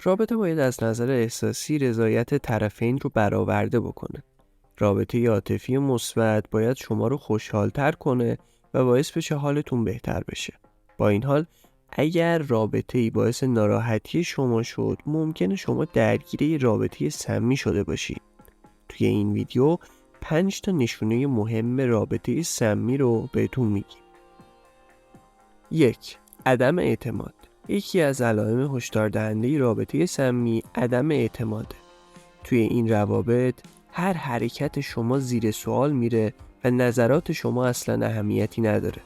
رابطه باید از نظر احساسی رضایت طرفین رو برآورده بکنه. رابطه عاطفی مثبت باید شما رو خوشحال‌تر کنه و باعث بشه حالتون بهتر بشه. با این حال اگر رابطه‌ای باعث ناراحتی شما شد، ممکنه شما درگیر یه رابطه سمی شده باشید. توی این ویدیو 5 تا نشونه مهم رابطه سمی رو بهتون میگیم. 1. عدم اعتماد. یکی از علائم هشدار دهنده رابطه سمی عدم اعتماده. توی این روابط هر حرکت شما زیر سوال میره و نظرات شما اصلا اهمیتی نداره.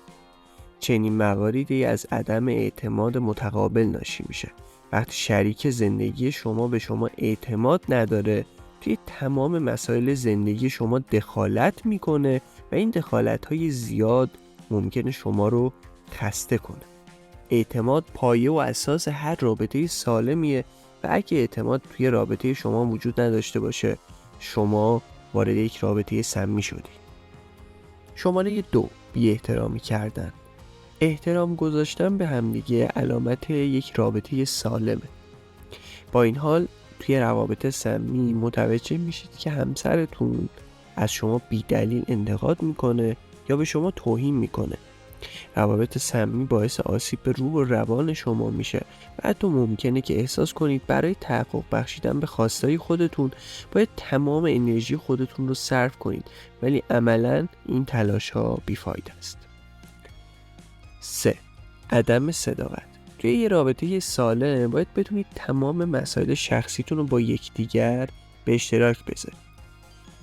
چنین مواردی از عدم اعتماد متقابل ناشی میشه. وقتی شریک زندگی شما به شما اعتماد نداره، توی تمام مسائل زندگی شما دخالت میکنه و این دخالت‌های زیاد ممکنه شما رو خسته کنه. اعتماد پایه و اساس هر رابطه سالمیه و اگه اعتماد توی رابطه شما وجود نداشته باشه، شما وارد یک رابطه سمی شدی. شماره 2. بی احترامی کردن. احترام گذاشتن به همدیگه علامت یک رابطه سالمه. با این حال توی روابط سمی متوجه میشید که همسرتون از شما بی دلیل انتقاد میکنه یا به شما توهین میکنه. روابط سمی باعث آسیب به روح و روان شما میشه و حتی ممکنه که احساس کنید برای تحقق بخشیدن به خواستهای خودتون باید تمام انرژی خودتون رو صرف کنید، ولی عملاً این تلاش ها بیفایده است. 3. عدم صداقت. توی یه رابطه سالم باید بتونید تمام مسائل شخصیتون رو با یکدیگر به اشتراک بذارید.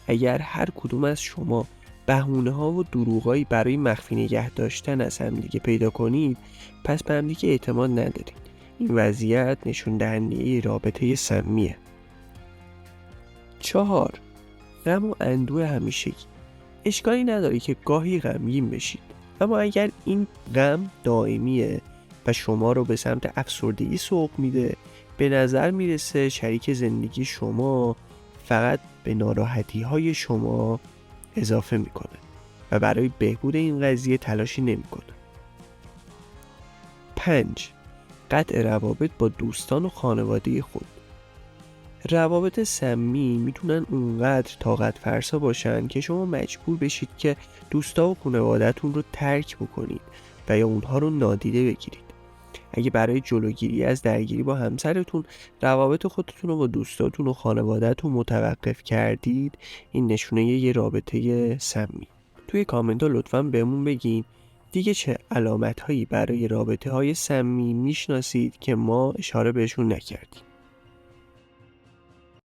اگر هر کدوم از شما بهونه‌ها و دروغایی برای مخفی نگه داشتن از همدیگه پیدا کنید، پس به همدیگه اعتماد ندارید. این وضعیت نشون دهنده رابطه سمیه. 4. غم و اندوه همیشگی. اشکالی نداره که گاهی غمگین بشید، اما اگر این غم دائمیه و شما رو به سمت افسردگی سوق میده، به نظر میرسه شریک زندگی شما فقط به ناراحتی های شما اضافه میکنه و برای بهبود این قضیه تلاشی نمیکنه. 5. قطع روابط با دوستان و خانواده خود. روابط سمی میتونن اونقدر طاقت فرسا باشن که شما مجبور بشید که دوستا و خانواده‌تون رو ترک بکنید و یا اونها رو نادیده بگیرید. اگه برای جلوگیری از درگیری با همسرتون روابط خودتون رو با دوستاتون و خانواده‌تون متوقف کردید، این نشونه یه رابطه سمی. توی کامنت ها لطفاً بهمون بگین دیگه چه علامت هایی برای رابطه های سمی میشناسید که ما اشاره بهشون نکردیم.